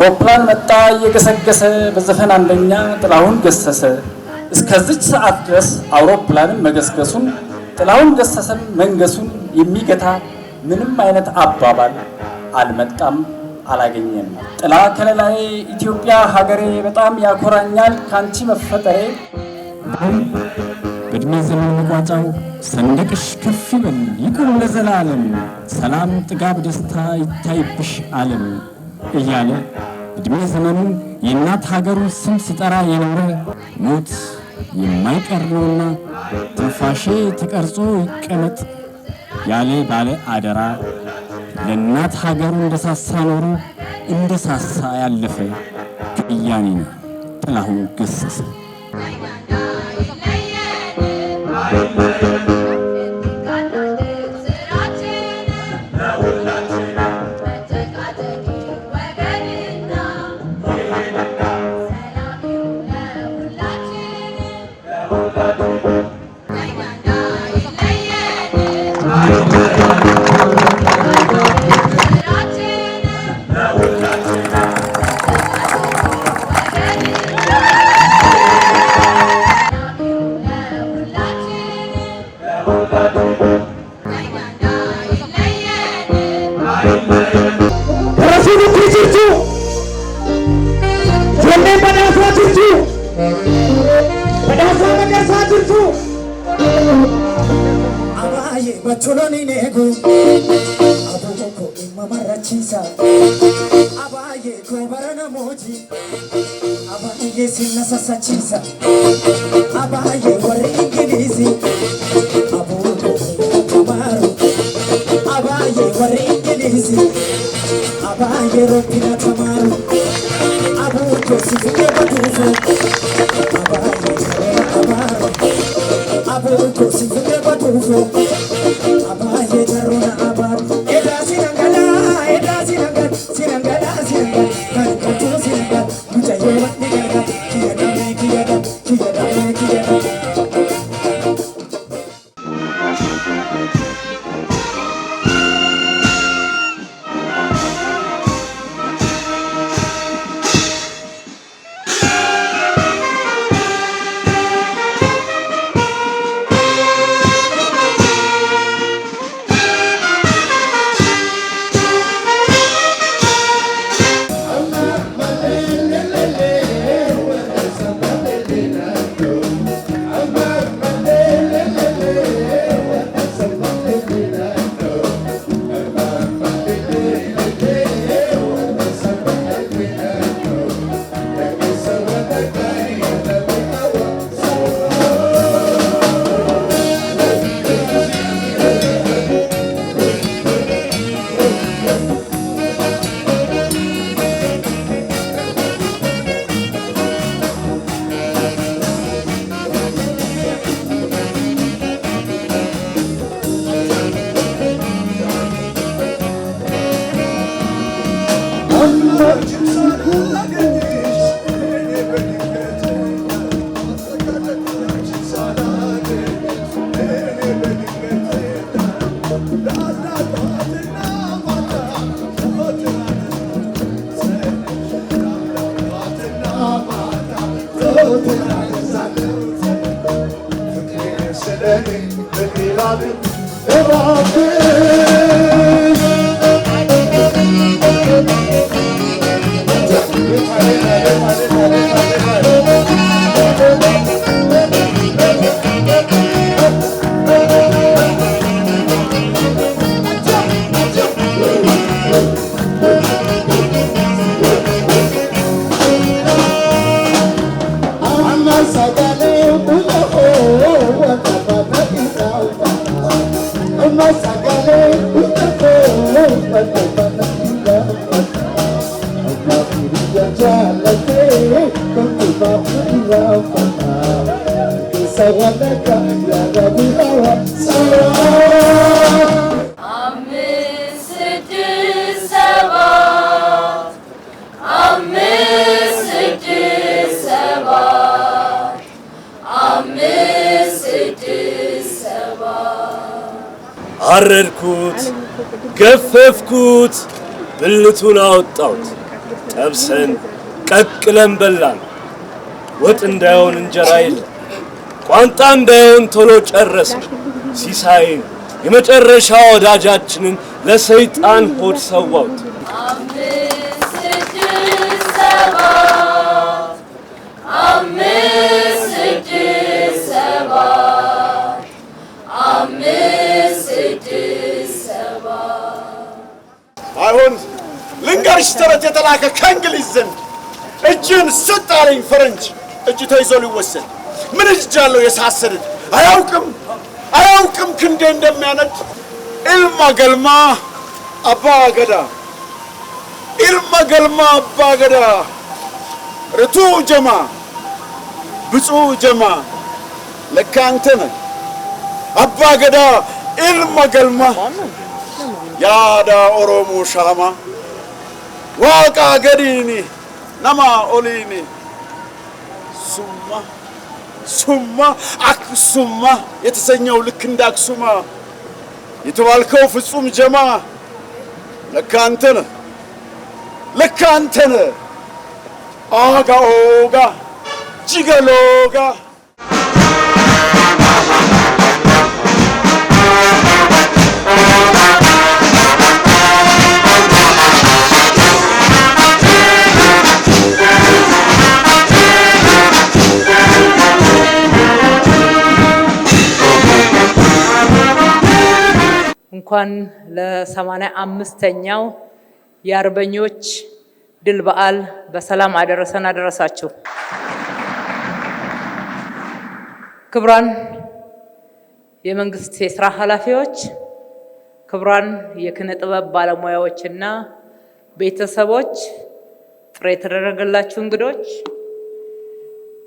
አውሮፕላን መጣ እየገሰገሰ በዘፈን አንደኛ ጥላሁን ገሰሰ። እስከዚች ሰዓት ድረስ አውሮፕላንን መገስገሱን ጥላሁን ገሰሰን መንገሱን የሚገታ ምንም አይነት አባባል አልመጣም አላገኘም። ጥላ ከለላዬ ኢትዮጵያ ሀገሬ በጣም ያኮራኛል ካንቺ መፈጠሬ። በእድሜ ዘመን መቋጫው ሰንደቅሽ ከፍ ይበል ይቁም ለዘላለም፣ ሰላም ጥጋብ ደስታ ይታይብሽ ዓለም እያለ እድሜ ዘመኑን የእናት ሀገሩን ስም ሲጠራ የኖረ ሞት የማይቀር ነውና ትንፋሼ ተቀርጾ ይቀመጥ ያለ ባለ አደራ ለእናት ሀገሩ እንደሳሳ ኖሮ እንደሳሳ ያለፈ ከያኔ ነው ጥላሁን ገሰሰ። Bacholoni nego aboko imamara chisa abaye ko barana moji abaye sinna sasa chisa abaye wore ingilizi aboko tamaru abaye wore ingilizi abaye rotina tamaru aboko sifike batuzo abaye tamaru aboko sifike batuzo abaye jaruna abar eda sinangala kantu sinangala mujaye wandi garga kiyada አረድኩት ገፈፍኩት ብልቱን አወጣሁት ጠብሰን ቀቅለን በላን። ወጥ እንዳይሆን እንጀራ የለም፣ ቋንጣ እንዳይሆን ቶሎ ጨረስን። ሲሳይን የመጨረሻ ወዳጃችንን ለሰይጣን ሆድ ሰዋውት። አሁን ልንገርሽ ተረት የተላከ ከእንግሊዝ ዘንድ እጅን ስጥ አለኝ ፈረንጅ። እጅ ተይዞ ሊወሰድ ምን እጅ አለው የሳሰድድ አያውቅም ክንዴ እንደሚያነድ ኢልማ ገልማ አባ ገዳ ኢልማ ገልማ አባ ገዳ ርቱ ጀማ ብፁዕ ጀማ ለካ አንተ ነህ አባ ገዳ ኢልማ ገልማ ያዳ ኦሮሞ ሻማ ዋቃ ገዲኒ ነማ ኦሊኒ ሱማ አክሱማ የተሰኘው ልክ እንደ አክሱማ የተባልከው ፍጹም ጀማ ለካ አንተ ነህ አጋ ኦጋ ጂገሎጋ እንኳን ለ85ኛው የአርበኞች ድል በዓል በሰላም አደረሰን አደረሳችሁ። ክቡራን የመንግስት የሥራ ኃላፊዎች፣ ክቡራን የኪነ ጥበብ ባለሙያዎችና ቤተሰቦች፣ ጥሪ የተደረገላችሁ እንግዶች፣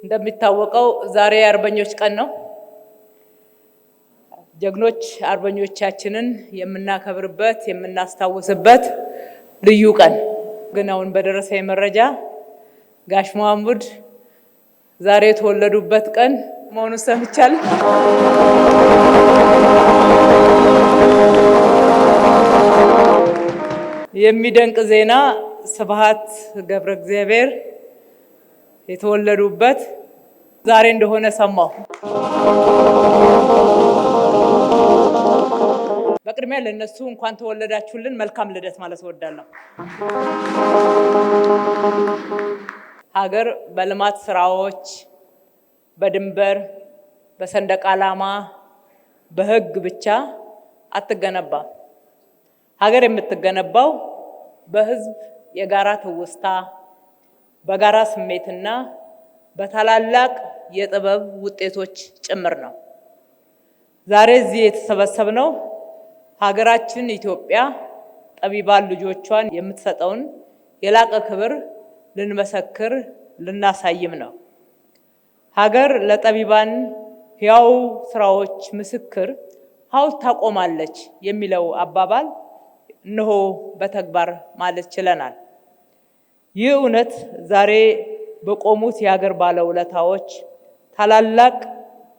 እንደሚታወቀው ዛሬ የአርበኞች ቀን ነው። ጀግኖች አርበኞቻችንን የምናከብርበት የምናስታውስበት ልዩ ቀን ግን አሁን በደረሰኝ መረጃ ጋሽ መሐሙድ ዛሬ የተወለዱበት ቀን መሆኑን ሰምቻለሁ። የሚደንቅ ዜና ስብሐት ገብረ እግዚአብሔር የተወለዱበት ዛሬ እንደሆነ ሰማሁ። በቅድሚያ ለነሱ እንኳን ተወለዳችሁልን መልካም ልደት ማለት እወዳለሁ። ሀገር በልማት ስራዎች፣ በድንበር፣ በሰንደቅ ዓላማ፣ በህግ ብቻ አትገነባም። ሀገር የምትገነባው በህዝብ የጋራ ትውስታ፣ በጋራ ስሜትና በታላላቅ የጥበብ ውጤቶች ጭምር ነው። ዛሬ እዚህ የተሰበሰብነው ሀገራችን ኢትዮጵያ ጠቢባን ልጆቿን የምትሰጠውን የላቀ ክብር ልንመሰክር ልናሳይም ነው። ሀገር ለጠቢባን ሕያው ስራዎች ምስክር ሐውልት ታቆማለች የሚለው አባባል እነሆ በተግባር ማለት ችለናል። ይህ እውነት ዛሬ በቆሙት የሀገር ባለውለታዎች ታላላቅ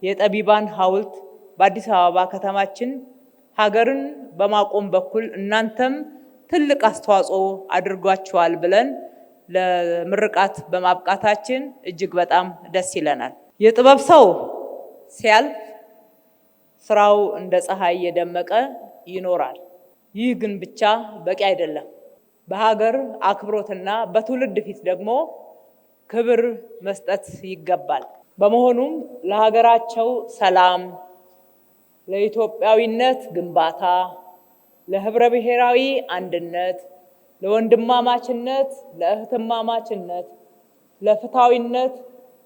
የጠቢባን ሐውልት በአዲስ አበባ ከተማችን ሀገርን በማቆም በኩል እናንተም ትልቅ አስተዋጽኦ አድርጓችኋል ብለን ለምርቃት በማብቃታችን እጅግ በጣም ደስ ይለናል። የጥበብ ሰው ሲያልፍ ስራው እንደ ፀሐይ የደመቀ ይኖራል። ይህ ግን ብቻ በቂ አይደለም። በሀገር አክብሮትና በትውልድ ፊት ደግሞ ክብር መስጠት ይገባል። በመሆኑም ለሀገራቸው ሰላም፣ ለኢትዮጵያዊነት ግንባታ፣ ለህብረ ብሔራዊ አንድነት፣ ለወንድማማችነት፣ ለእህትማማችነት፣ ለፍትሃዊነት፣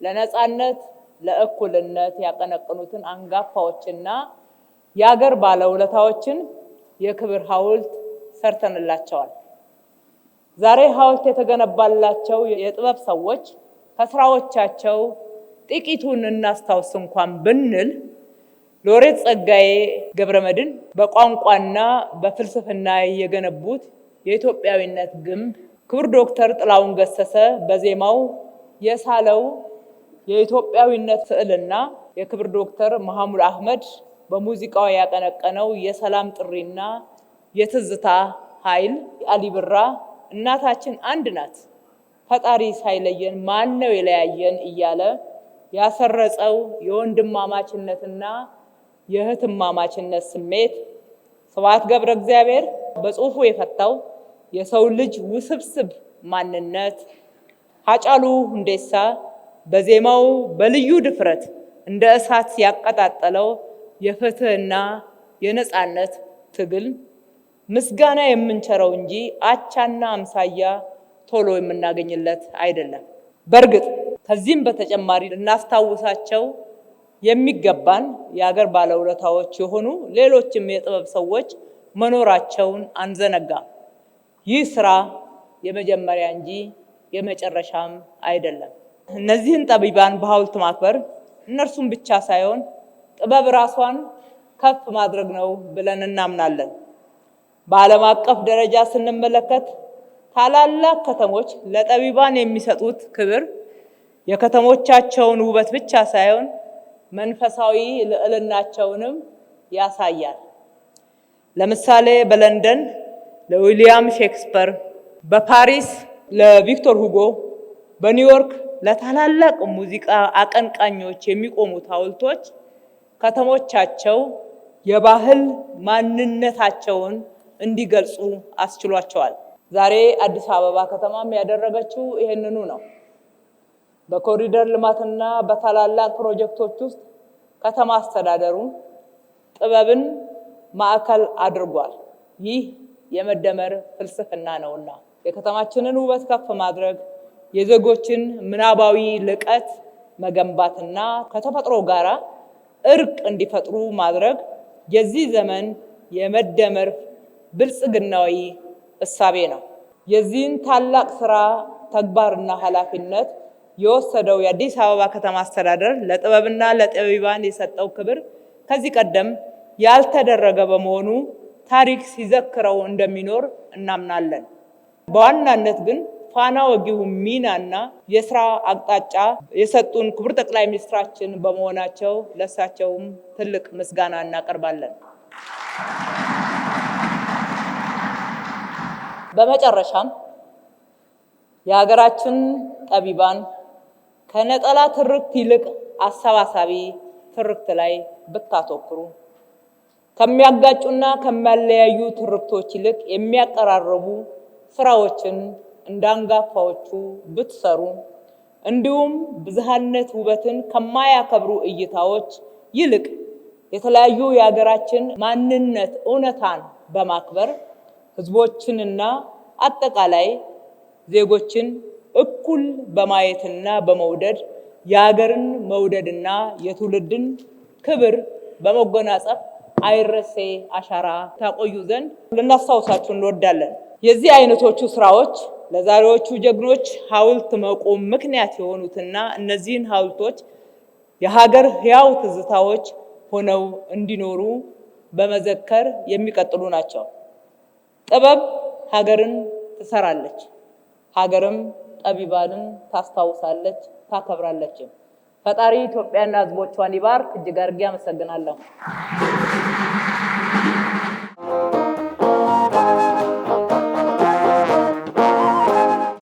ለነጻነት፣ ለእኩልነት ያቀነቀኑትን አንጋፋዎችና የሀገር ባለውለታዎችን የክብር ሐውልት ሰርተንላቸዋል። ዛሬ ሐውልት የተገነባላቸው የጥበብ ሰዎች ከስራዎቻቸው ጥቂቱን እናስታውስ እንኳን ብንል ሎሬት ጸጋዬ ገብረመድኅን በቋንቋና በፍልስፍና የገነቡት የኢትዮጵያዊነት ግንብ፣ ክቡር ዶክተር ጥላሁን ገሰሰ በዜማው የሳለው የኢትዮጵያዊነት ስዕልና የክቡር ዶክተር መሐሙድ አህመድ በሙዚቃው ያቀነቀነው የሰላም ጥሪና የትዝታ ኃይል፣ አሊ ብራ እናታችን አንድ ናት ፈጣሪ ሳይለየን ማን ነው የለያየን እያለ ያሰረጸው የወንድማማችነትና የእህትማማችነት ስሜት ስብሐት ገብረ እግዚአብሔር በጽሁፉ የፈታው የሰው ልጅ ውስብስብ ማንነት ሃጫሉ ሁንዴሳ በዜማው በልዩ ድፍረት እንደ እሳት ያቀጣጠለው የፍትህና የነጻነት ትግል ምስጋና የምንቸረው እንጂ አቻና አምሳያ ቶሎ የምናገኝለት አይደለም። በእርግጥ ከዚህም በተጨማሪ ልናስታውሳቸው የሚገባን የሀገር ባለውለታዎች የሆኑ ሌሎችም የጥበብ ሰዎች መኖራቸውን አንዘነጋም። ይህ ስራ የመጀመሪያ እንጂ የመጨረሻም አይደለም። እነዚህን ጠቢባን በሐውልት ማክበር እነርሱን ብቻ ሳይሆን ጥበብ ራሷን ከፍ ማድረግ ነው ብለን እናምናለን። በዓለም አቀፍ ደረጃ ስንመለከት ታላላቅ ከተሞች ለጠቢባን የሚሰጡት ክብር የከተሞቻቸውን ውበት ብቻ ሳይሆን መንፈሳዊ ልዕልናቸውንም ያሳያል። ለምሳሌ በለንደን ለዊሊያም ሼክስፒር፣ በፓሪስ ለቪክቶር ሁጎ፣ በኒውዮርክ ለታላላቅ ሙዚቃ አቀንቃኞች የሚቆሙት ሐውልቶች ከተሞቻቸው የባህል ማንነታቸውን እንዲገልጹ አስችሏቸዋል። ዛሬ አዲስ አበባ ከተማም ያደረገችው ይሄንኑ ነው። በኮሪደር ልማትና በታላላቅ ፕሮጀክቶች ውስጥ ከተማ አስተዳደሩ ጥበብን ማዕከል አድርጓል። ይህ የመደመር ፍልስፍና ነውና የከተማችንን ውበት ከፍ ማድረግ፣ የዜጎችን ምናባዊ ልቀት መገንባትና ከተፈጥሮ ጋራ እርቅ እንዲፈጥሩ ማድረግ የዚህ ዘመን የመደመር ብልጽግናዊ እሳቤ ነው። የዚህን ታላቅ ስራ ተግባርና ኃላፊነት የወሰደው የአዲስ አበባ ከተማ አስተዳደር ለጥበብና ለጠቢባን የሰጠው ክብር ከዚህ ቀደም ያልተደረገ በመሆኑ ታሪክ ሲዘክረው እንደሚኖር እናምናለን። በዋናነት ግን ፋና ወጊው ሚናና የስራ አቅጣጫ የሰጡን ክቡር ጠቅላይ ሚኒስትራችን በመሆናቸው ለሳቸውም ትልቅ ምስጋና እናቀርባለን። በመጨረሻም የሀገራችን ጠቢባን ከነጠላ ትርክት ይልቅ አሰባሳቢ ትርክት ላይ ብታተኩሩ፣ ከሚያጋጩና ከሚያለያዩ ትርክቶች ይልቅ የሚያቀራርቡ ስራዎችን እንዳንጋፋዎቹ ብትሰሩ፣ እንዲሁም ብዝሃነት ውበትን ከማያከብሩ እይታዎች ይልቅ የተለያዩ የሀገራችን ማንነት እውነታን በማክበር ህዝቦችንና አጠቃላይ ዜጎችን እኩል በማየትና በመውደድ የሀገርን መውደድና የትውልድን ክብር በመጎናጸፍ አይረሴ አሻራ ታቆዩ ዘንድ ልናስታውሳችሁ እንወዳለን። የዚህ አይነቶቹ ስራዎች ለዛሬዎቹ ጀግኖች ሐውልት መቆም ምክንያት የሆኑትና እነዚህን ሐውልቶች የሀገር ህያው ትዝታዎች ሆነው እንዲኖሩ በመዘከር የሚቀጥሉ ናቸው። ጥበብ ሀገርን ትሰራለች፣ ሀገርም ጠቢባንን ታስታውሳለች፣ ታከብራለች። ፈጣሪ ኢትዮጵያና ህዝቦቿን ይባርክ። እጅግ አድርጌ አመሰግናለሁ።